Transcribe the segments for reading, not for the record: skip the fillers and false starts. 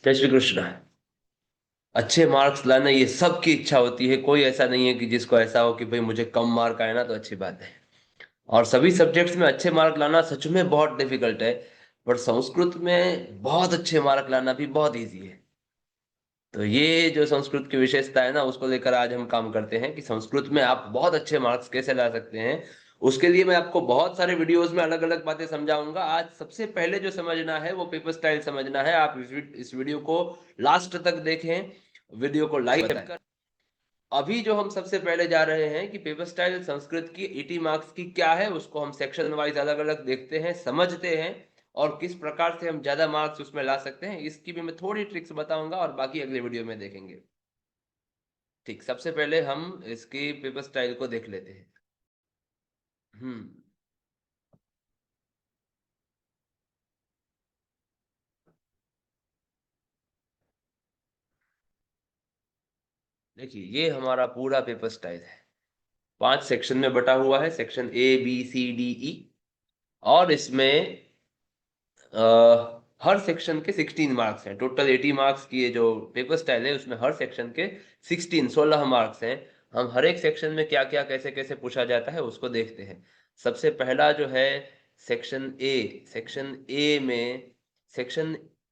जय श्री कृष्ण। अच्छे मार्क्स लाना ये सबकी इच्छा होती है। कोई ऐसा नहीं है कि जिसको ऐसा हो कि भाई मुझे कम मार्क आए ना तो अच्छी बात है। और सभी सब्जेक्ट्स में अच्छे मार्क लाना सच में बहुत डिफिकल्ट है। पर संस्कृत में बहुत अच्छे मार्क लाना भी बहुत इजी है। तो ये जो संस्कृत की विशेषता है ना, उसको लेकर आज हम काम करते हैं कि संस्कृत में आप बहुत अच्छे मार्क्स कैसे ला सकते हैं। उसके लिए मैं आपको बहुत सारे वीडियोस में अलग अलग बातें समझाऊंगा। आज सबसे पहले जो समझना है वो पेपर स्टाइल समझना है। आप इस वीडियो को लास्ट तक देखें, वीडियो को लाइक कर। अभी जो हम सबसे पहले जा रहे हैं कि पेपर स्टाइल संस्कृत की 80 मार्क्स की क्या है, उसको हम सेक्शन वाइज अलग अलग देखते हैं, समझते हैं और किस प्रकार से हम ज्यादा मार्क्स उसमें ला सकते हैं, इसकी भी मैं थोड़ी ट्रिक्स बताऊंगा और बाकी अगले वीडियो में देखेंगे। ठीक, सबसे पहले हम इसकी पेपर स्टाइल को देख लेते हैं। हम्म देखिए, ये हमारा पूरा पेपर स्टाइल है। 5 सेक्शन में बटा हुआ है, section A B C D E। और इसमें हर सेक्शन के 16 मार्क्स हैं। टोटल 80 मार्क्स की ये जो पेपर स्टाइल है उसमें हर सेक्शन के 16 मार्क्स हैं। हम हर एक सेक्शन में क्या क्या कैसे कैसे पूछा जाता है उसको देखते हैं। सबसे पहला जो है सेक्शन ए। सेक्शन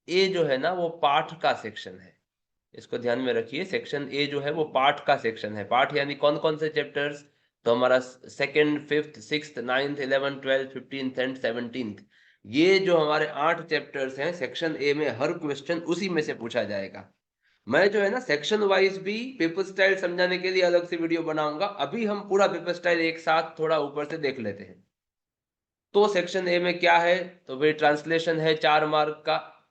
ए जो है ना वो पाठ का सेक्शन है। इसको ध्यान में रखिए, सेक्शन ए जो है वो पाठ का सेक्शन है। पाठ यानी कौन कौन से चैप्टर्स? तो हमारा second, fifth, sixth, ninth, 11th, 12th, 15th and 17th, ये जो हमारे 8 चैप्टर्स हैं सेक्शन ए में, हर क्वेश्चन उसी में से पूछा जाएगा। मैं जो है ना सेक्शन वाइज भी पेपर स्टाइल समझाने के लिए अलग से वीडियो बनाऊंगा। अभी हम पूरा पेपर स्टाइल एक साथ थोड़ा ऊपर से देख लेते हैं। तो सेक्शन ए में क्या है? तो भाई ट्रांसलेशन है 4 मार्क का,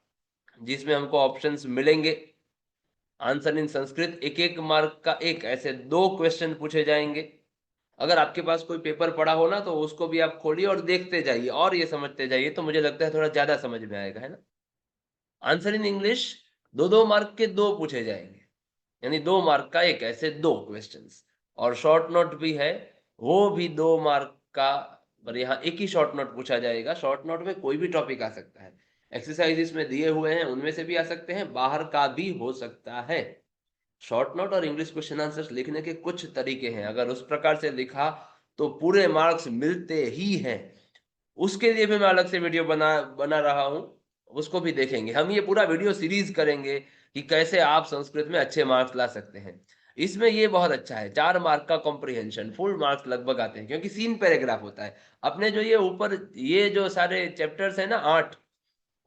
जिसमें हमको ऑप्शंस मिलेंगे। आंसर इन संस्कृत, एक एक मार्क का एक, ऐसे 2 क्वेश्चन पूछे जाएंगे। अगर आपके पास कोई पेपर पड़ा हो ना तो उसको भी आप खोलिए और देखते जाइए और ये समझते जाइए, तो मुझे लगता है थोड़ा ज्यादा समझ में आएगा, है ना। आंसर इन इंग्लिश, 2 2 मार्क के 2 पूछे जाएंगे, यानी 2 मार्क का एक, ऐसे 2 क्वेश्चंस। और शॉर्ट नोट भी है, वो भी 2 मार्क का। पर यहाँ एक ही शॉर्ट नोट पूछा जाएगा। शॉर्ट नोट में कोई भी टॉपिक आ सकता है। एक्सरसाइजेस में दिए हुए हैं उनमें से भी आ सकते हैं, बाहर का भी हो सकता है। शॉर्ट नोट और इंग्लिश क्वेश्चन आंसर्स लिखने के कुछ तरीके हैं, अगर उस प्रकार से लिखा तो पूरे मार्क्स मिलते ही हैं। उसके लिए भी मैं अलग से वीडियो बना बना रहा हूं, उसको भी देखेंगे हम। ये पूरा वीडियो सीरीज करेंगे कि कैसे आप संस्कृत में अच्छे मार्क्स ला सकते हैं। इसमें ये बहुत अच्छा है, 4 मार्क का कॉम्प्रिहेंशन, फुल मार्क्स लगभग आते हैं क्योंकि 3 पैराग्राफ होता है। अपने जो ये ऊपर ये जो सारे चैप्टर्स है ना 8,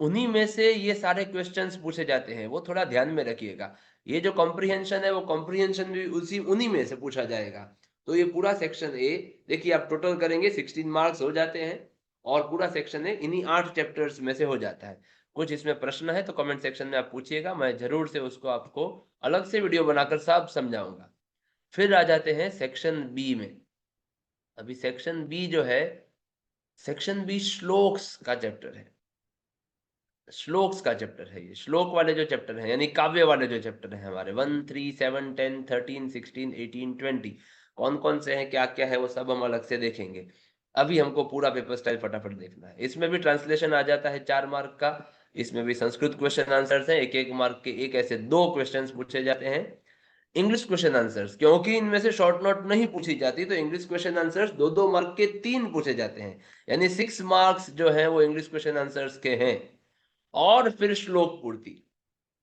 उन्हीं में से ये सारे क्वेश्चंस पूछे जाते हैं, वो थोड़ा ध्यान में रखिएगा। ये जो कॉम्प्रिहेंशन है वो कॉम्प्रिहेंशन भी उसी उन्हीं में से पूछा जाएगा। तो ये पूरा सेक्शन ए, देखिए आप टोटल करेंगे 16 मार्क्स हो जाते हैं। और पूरा सेक्शन ए इन्हीं 8 चैप्टर्स में से हो जाता है। कुछ इसमें प्रश्न है तो कमेंट सेक्शन में आप पूछिएगा, मैं जरूर से उसको आपको अलग से वीडियो बनाकर सब समझाऊंगा। फिर आ जाते हैं सेक्शन बी में। अभी सेक्शन बी जो है, सेक्शन बी श्लोक्स का चैप्टर है। श्लोक्स का चैप्टर है ये। श्लोक वाले जो चैप्टर है यानी काव्य वाले जो चैप्टर है हमारे 1 3 7 10 13 16 18 20, कौन कौन से हैं, क्या क्या है, वो सब हम अलग से देखेंगे। अभी हमको पूरा पेपर स्टाइल फटाफट देखना है। इसमें भी ट्रांसलेशन आ जाता है 4 मार्क का। इसमें भी संस्कृत क्वेश्चन आंसर्स हैं, एक एक मार्क के एक, ऐसे 2 क्वेश्चंस पूछे जाते हैं। इंग्लिश क्वेश्चन आंसर्स, क्योंकि इनमें से शॉर्ट नोट नहीं पूछी जाती तो इंग्लिश क्वेश्चन आंसर्स 2 2 मार्क के 3 पूछे जाते हैं, यानी 6 मार्क्स जो है वो इंग्लिश क्वेश्चन आंसर्स के हैं। और फिर श्लोक पूर्ति,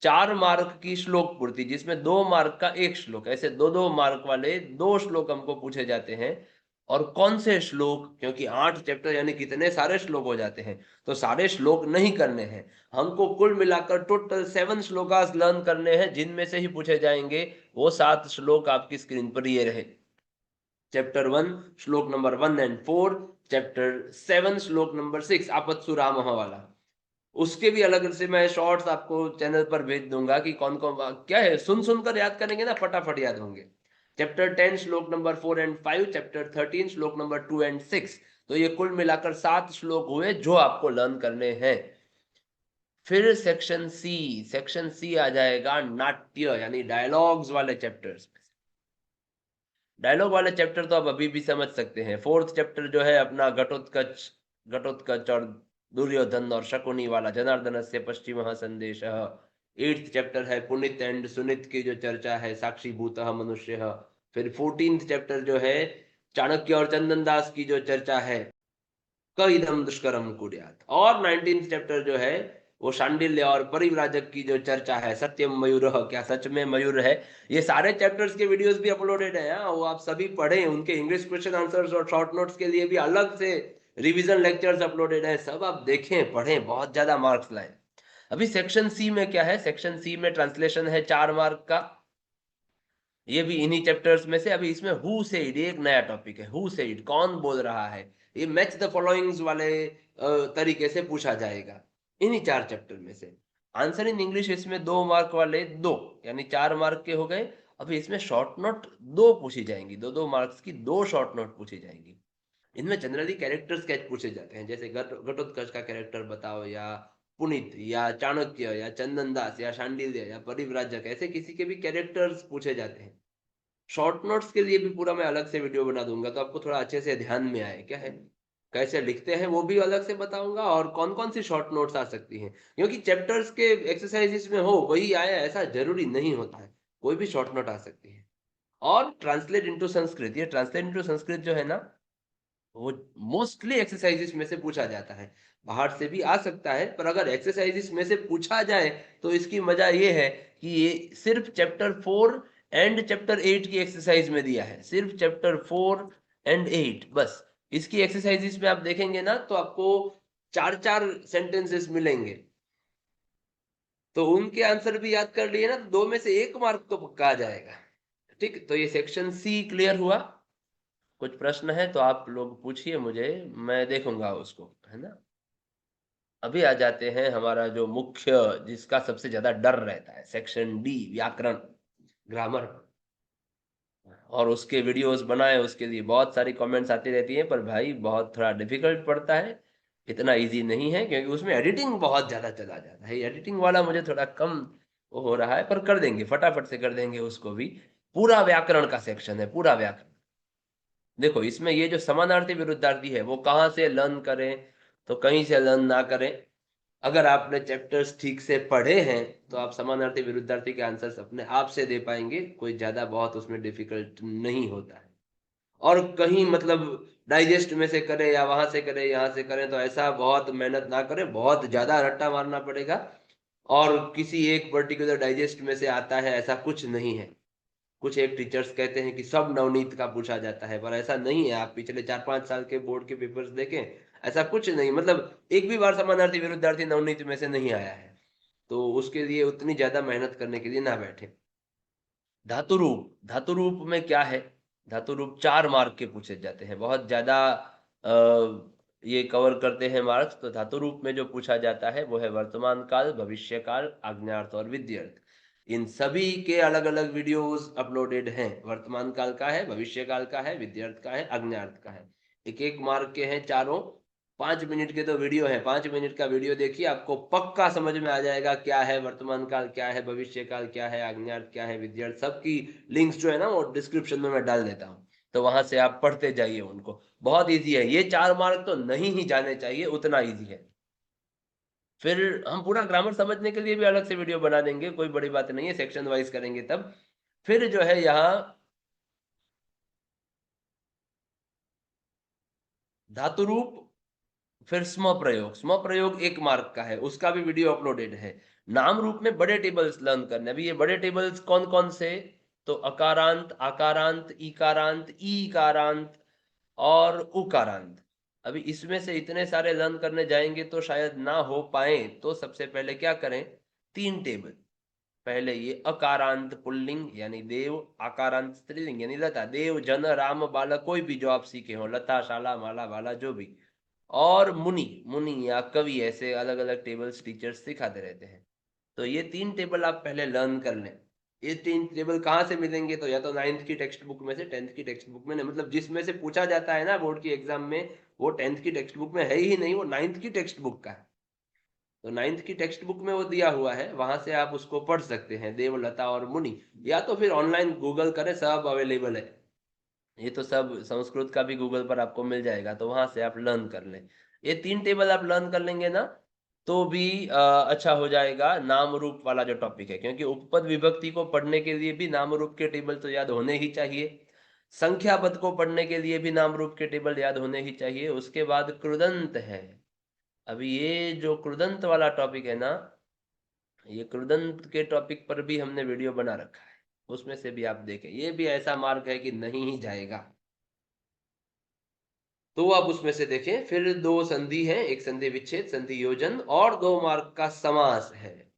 4 मार्क की श्लोक पूर्ति, जिसमें 2 मार्क का एक श्लोक, ऐसे 2 2 मार्क वाले 2 श्लोक हमको पूछे जाते हैं। और कौन से श्लोक, क्योंकि 8 चैप्टर यानी कितने सारे श्लोक हो जाते हैं, तो सारे श्लोक नहीं करने हैं हमको। कुल मिलाकर टोटल 7 श्लोकास लर्न करने हैं, जिनमें से ही पूछे जाएंगे। वो 7 श्लोक आपकी स्क्रीन पर ये रहे। चैप्टर 1 श्लोक नंबर 1 and 4, चैप्टर 7 श्लोक नंबर 6 आपत्सुरामः वाला। उसके भी अलग से मैं शॉर्ट्स आपको चैनल पर भेज दूंगा कि कौन कौन क्या है, सुन सुनकर याद करेंगे ना फटाफट याद होंगे। चैप्टर 10 श्लोक नंबर 4 and 5, चैप्टर 13 श्लोक नंबर 2 and 6। तो ये कुल मिलाकर 7 श्लोक हुए जो आपको लर्न करने हैं। फिर सेक्शन सी आ जाएगा नाट्य यानी डायलॉग्स वाले चैप्टर्स। डायलॉग वाले चैप्टर तो आप अभी भी समझ सकते हैं। 4th चैप्टर जो है अपना घटोत्कच और दुर्योधन और शकुनी वाला, जनार्दन से पश्चिम संदेश, 8th चैप्टर है पुनित एंड सुनित की जो चर्चा है, साक्षी भूतः मनुष्य। फिर 14th चैप्टर जो है चाणक्य और चंदन दास की जो चर्चा है, क इदम दुष्करम कुर्यात्। और 19th चैप्टर जो है वो शांडिल्य और परिव्राजक की जो चर्चा है, सत्यम मयूरः, क्या सच में मयूर है। ये सारे चैप्टर्स के वीडियोस भी अपलोडेड है, वो आप सभी पढ़ें। उनके इंग्लिश क्वेश्चन आंसर्स और शॉर्ट नोट्स के लिए भी अलग से रिवीजन लेक्चर्स अपलोडेड है, सब आप देखें पढ़ें, बहुत ज्यादा मार्क्स लाए। अभी सेक्शन सी में क्या है, सेक्शन सी में ट्रांसलेशन है 4 मार्क का, ये भी इन्हीं चैप्टर्स में से। अभी इसमें हु सेड, ये एक नया टॉपिक है, हु सेड, कौन बोल रहा है, ये मैच द फॉलोइंग्स वाले तरीके से पूछा जाएगा इन्हीं 4 चैप्टर में से। आंसर इन इंग्लिश इसमें 2 मार्क वाले 2, यानी 4 मार्क के हो गए। अभी इसमें शॉर्ट नोट 2 पूछी जाएंगी, 2-2 मार्क्स की 2 शॉर्ट नोट पूछी जाएंगी। इनमें जनरली कैरेक्टर स्केच पूछे जाते हैं, जैसे घटोत्कच का कैरेक्टर बताओ, या पुनित, या चाणक्य, या चंदन दास, या शांडिल्य, या परिव्राजक, ऐसे किसी के भी कैरेक्टर्स पूछे जाते हैं। शॉर्ट नोट्स के लिए भी पूरा मैं अलग से वीडियो बना दूंगा, तो आपको थोड़ा अच्छे से ध्यान में आए क्या है, कैसे लिखते हैं वो भी अलग से बताऊंगा, और कौन कौन सी शॉर्ट नोट्स आ सकती हैं। क्योंकि चैप्टर्स के एक्सरसाइजेस में हो वही आए ऐसा जरूरी नहीं होता है, कोई भी शॉर्ट नोट आ सकती है। और ट्रांसलेट इनटू संस्कृत, ये ट्रांसलेट इनटू संस्कृत जो है ना, वो मोस्टली एक्सरसाइजेस में से पूछा जाता है। बाहर से भी आ सकता है, पर अगर एक्सरसाइजेस में से पूछा जाए तो इसकी मजा ये है कि ये सिर्फ चैप्टर 4 एंड चैप्टर 8 की एक्सरसाइज में दिया है, सिर्फ चैप्टर 4 एंड 8 बस। इसकी एक्सरसाइजेस में आप देखेंगे ना तो आपको 4-4 सेंटेंसेस मिलेंगे, तो उनके आंसर भी याद कर लिए ना तो 2 में से 1 मार्क तो पक्का आ जाएगा। ठीक, तो ये सेक्शन सी क्लियर हुआ। कुछ प्रश्न है तो आप लोग पूछिए मुझे, मैं देखूंगा उसको, है ना। अभी आ जाते हैं हमारा जो मुख्य, जिसका सबसे ज्यादा डर रहता है, सेक्शन डी, व्याकरण, ग्रामर। और उसके वीडियोस बनाए, उसके लिए बहुत सारी कमेंट्स आती रहती हैं, पर भाई बहुत थोड़ा डिफिकल्ट पड़ता है, इतना इजी नहीं है, क्योंकि उसमें एडिटिंग बहुत ज्यादा चला जाता है। एडिटिंग वाला मुझे थोड़ा कम वो हो रहा है, पर कर देंगे, फटाफट से कर देंगे उसको भी। पूरा व्याकरण का सेक्शन है, पूरा व्याकरण। देखो इसमें ये जो समानार्थी विरुद्धार्थी है वो कहाँ से लर्न करें, तो कहीं से लर्न ना करें। अगर आपने चैप्टर्स ठीक से पढ़े हैं तो आप समानार्थी विरुद्धार्थी के आंसर्स अपने आप से दे पाएंगे, कोई ज्यादा बहुत उसमें डिफिकल्ट नहीं होता है। और कहीं मतलब डाइजेस्ट में से करें या वहां से करें यहाँ से करें, तो ऐसा बहुत मेहनत ना करें, बहुत ज्यादा रट्टा मारना पड़ेगा। और किसी एक पर्टिकुलर डाइजेस्ट में से आता है ऐसा कुछ नहीं है। कुछ एक टीचर्स कहते हैं कि सब नवनीत का पूछा जाता है, पर ऐसा नहीं है। आप पिछले 4-5 साल के बोर्ड के पेपर्स देखें, ऐसा कुछ नहीं, मतलब एक भी बार समानार्थी विरुद्धार्थी नवनीत में से नहीं आया है। तो उसके लिए उतनी ज्यादा मेहनत करने के लिए ना बैठे। धातु रूप, धातु रूप में क्या है, धातु रूप 4 मार्क के पूछे जाते हैं, बहुत ज्यादा ये कवर करते हैं मार्क्स। तो धातु रूप में जो पूछा जाता है वो है वर्तमान काल, भविष्य काल, आज्ञार्थ और विध्यर्थ। इन सभी के अलग अलग वीडियोस अपलोडेड हैं, वर्तमान काल का है, भविष्य काल का है, विध्यर्थ का है, आज्ञार्थ का है। एक एक मार्क के हैं चारों। 5 मिनट के तो वीडियो है, 5 मिनट का वीडियो देखिए, आपको पक्का समझ में आ जाएगा क्या है वर्तमान काल, क्या है भविष्य काल, क्या है आज्ञार्थ, क्या है विध्यर्थ। सबकी लिंक्स जो है ना वो डिस्क्रिप्शन में मैं डाल देता हूँ, तो वहां से आप पढ़ते जाइए उनको। बहुत इजी है, ये 4 मार्क तो नहीं ही जाने चाहिए, उतना इजी है। फिर हम पूरा ग्रामर समझने के लिए भी अलग से वीडियो बना देंगे, कोई बड़ी बात नहीं है, सेक्शन वाइज करेंगे तब। फिर जो है यहाँ धातु रूप, फिर स्म प्रयोग, स्म प्रयोग 1 मार्क का है, उसका भी वीडियो अपलोडेड है। नाम रूप में बड़े टेबल्स लर्न करने। अभी ये बड़े टेबल्स कौन कौन से, तो अकारांत, आकारांत, ईकारांत, ईकारांत और उकारांत। अभी इसमें से इतने सारे लर्न करने जाएंगे तो शायद ना हो पाए, तो सबसे पहले क्या करें, 3 टेबल। पहले ये अकारांत पुल्लिंग यानी देव, आकारांत स्त्रीलिंग यानी लता, देव, जन, राम, बालक, कोई भी जो आप सीखे हो, लता, शाला, माला, बाला, जो भी। और मुनि, मुनि या कवि, ऐसे अलग अलग टेबल्स टीचर्स सिखाते रहते हैं। तो ये 3 टेबल आप पहले लर्न कर लें। ये 3 टेबल कहाँ से मिलेंगे, तो या तो 9th की टेक्स्ट बुक में से, 10th की टेक्स्ट बुक में नहीं, मतलब जिसमें से पूछा जाता है ना बोर्ड की एग्जाम में, वो 10th की टेक्स्ट बुक में है ही नहीं, वो 9th की टेक्स्ट बुक का है। तो 9th की टेक्स्ट बुक में वो दिया हुआ है, वहां से आप उसको पढ़ सकते हैं, देवलता और मुनि। या तो फिर ऑनलाइन गूगल करें, सब अवेलेबल है। ये तो सब संस्कृत का भी गूगल पर आपको मिल जाएगा, तो वहां से आप लर्न कर लें। ये 3 टेबल आप लर्न कर लेंगे ना, तो भी अच्छा हो जाएगा नाम रूप वाला जो टॉपिक है, क्योंकि उपपद विभक्ति को पढ़ने के लिए भी नाम रूप के टेबल तो याद होने ही चाहिए। संख्या पद को पढ़ने के लिए भी नाम रूप के टेबल याद होने ही चाहिए। उसके बाद कृदंत है। अभी ये जो कृदंत वाला टॉपिक है ना, ये कृदंत के टॉपिक पर भी हमने वीडियो बना रखा है, उसमें से भी आप देखें। ये भी ऐसा मार्क है कि नहीं ही जाएगा, तो आप उसमें से देखें। फिर दो संधि है, एक संधि विच्छेद, संधि योजन, और 2 मार्क का समास है।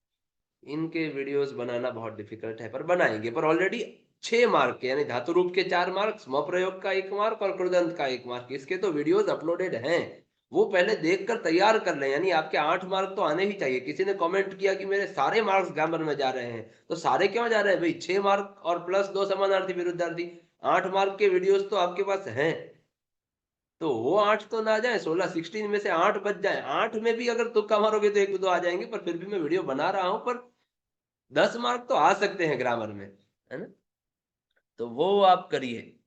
इनके वीडियोस बनाना बहुत डिफिकल्ट है, पर बनाएंगे। पर ऑलरेडी 6 मार्क के, यानी धातु रूप के 4 मार्क, स्वप्रयोग का 1 मार्क और कृदंत का 1 मार्क, इसके तो वीडियोस अपलोडेड हैं। वो पहले देखकर तैयार कर लें, यानी आपके 8 मार्क तो आने ही चाहिए। किसी ने कमेंट किया कि मेरे सारे मार्क्स ग्रामर में जा रहे हैं, तो सारे क्यों जा रहे हैं भाई? 6 मार्क और प्लस 2 समानार्थी विरुद्धार्थी, 8 मार्क के वीडियोस तो आपके पास हैं। तो वो 8 तो ना जाए, 16 16 में से 8 बच जाए। 8 में भी अगर तुक्का मारोगे तो 1 2 आ जाएंगे, पर फिर भी मैं वीडियो बना रहा हूं। पर 10 मार्क तो आ सकते हैं ग्रामर में, है ना? तो वो आप करिए।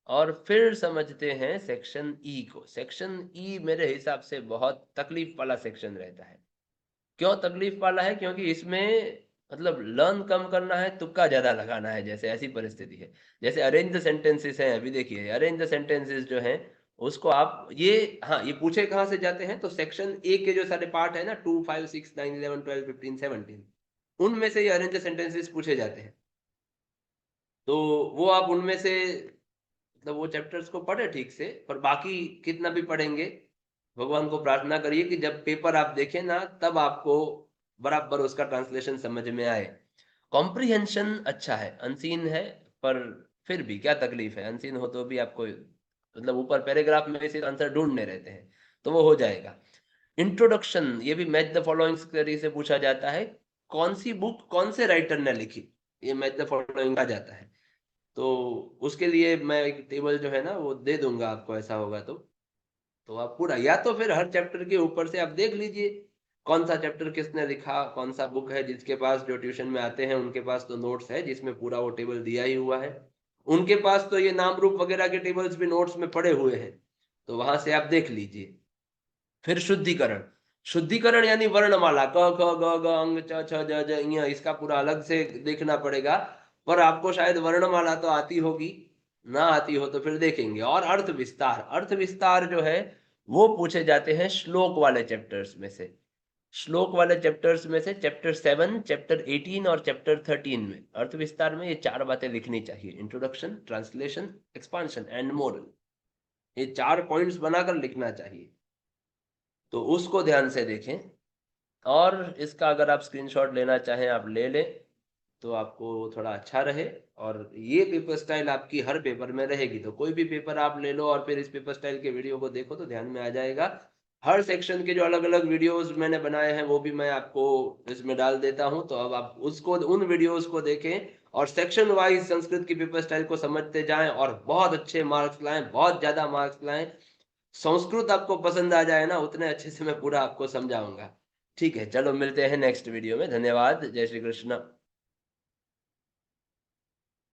और फिर समझते हैं सेक्शन ई को। सेक्शन ई मेरे हिसाब से बहुत तकलीफ वाला सेक्शन रहता है। क्यों तकलीफ वाला है? क्योंकि इसमें मतलब लर्न कम करना है, तुक्का ज्यादा लगाना है, जैसे ऐसी परिस्थिति है। जैसे अरेंज द सेंटेंसेस है, अभी देखिए अरेंज द सेंटेंसेस जो है, उसको आप ये, हाँ, ये पूछे कहाँ से जाते हैं? तो सेक्शन ए के जो सारे पार्ट है ना, 2 5 6 9 11 12 15 17, उनमें से ये अरेंज द सेंटेंसेस पूछे जाते हैं। तो वो आप उनमें से मतलब वो चैप्टर्स को पढ़े ठीक से। पर बाकी कितना भी पढ़ेंगे, भगवान को प्रार्थना करिए कि जब पेपर आप देखें ना, तब आपको बराबर उसका ट्रांसलेशन समझ में आए। कॉम्प्रिहेंशन अच्छा है, अनसीन है, पर फिर भी क्या तकलीफ है? अनसीन हो तो भी आपको मतलब ऊपर पैराग्राफ में से आंसर ढूंढने रहते हैं, तो वो हो जाएगा। इंट्रोडक्शन, ये भी मैच द फॉलोइंग तरीके से पूछा जाता है। कौन सी बुक कौन से राइटर ने लिखी, ये मैच द फॉलोइंग आ जाता है। तो उसके लिए मैं एक टेबल जो है ना वो दे दूंगा आपको, ऐसा होगा तो आप पूरा, या तो फिर हर चैप्टर के ऊपर से आप देख लीजिए कौन सा चैप्टर किसने लिखा, कौन सा बुक है। जिसके पास, जो ट्यूशन में आते हैं उनके पास तो नोट्स है जिसमें पूरा वो टेबल दिया ही हुआ है। उनके पास तो ये नाम रूप वगैरह के टेबल्स भी नोट्स में पड़े हुए हैं, तो वहां से आप देख लीजिए। फिर शुद्धिकरण। शुद्धिकरण यानी वर्णमाला, क ख ग घ अंग च छ ज झ ञ, इसका पूरा अलग से देखना पड़ेगा। पर आपको शायद वर्णमाला तो आती होगी, ना आती हो तो फिर देखेंगे। और अर्थ विस्तार, अर्थ विस्तार जो है वो पूछे जाते हैं श्लोक वाले चैप्टर्स में से। श्लोक वाले चैप्टर्स में से चैप्टर 7, चैप्टर 18 और चैप्टर 13 में अर्थ विस्तार में ये 4 बातें लिखनी चाहिए: introduction, translation, expansion and moral. ये 4 पॉइंट्स बनाकर लिखना चाहिए, तो उसको ध्यान से देखें। और इसका अगर आप स्क्रीनशॉट लेना चाहें आप ले लें, तो आपको थोड़ा अच्छा रहे। और ये पेपर स्टाइल आपकी हर पेपर में रहेगी, तो कोई भी पेपर आप ले लो और फिर इस पेपर स्टाइल के वीडियो को देखो तो ध्यान में आ जाएगा। हर सेक्शन के जो अलग अलग वीडियोस मैंने बनाए हैं वो भी मैं आपको इसमें डाल देता हूं, तो अब आप उसको, उन वीडियोस को देखें और सेक्शन वाइज संस्कृत की पेपर स्टाइल को समझते जाएं और बहुत अच्छे मार्क्स लाएं, बहुत ज्यादा मार्क्स लाएं। संस्कृत आपको पसंद आ जाए ना, उतने अच्छे से मैं पूरा आपको समझाऊंगा। ठीक है, चलो मिलते हैं नेक्स्ट वीडियो में। धन्यवाद। जय श्री कृष्ण।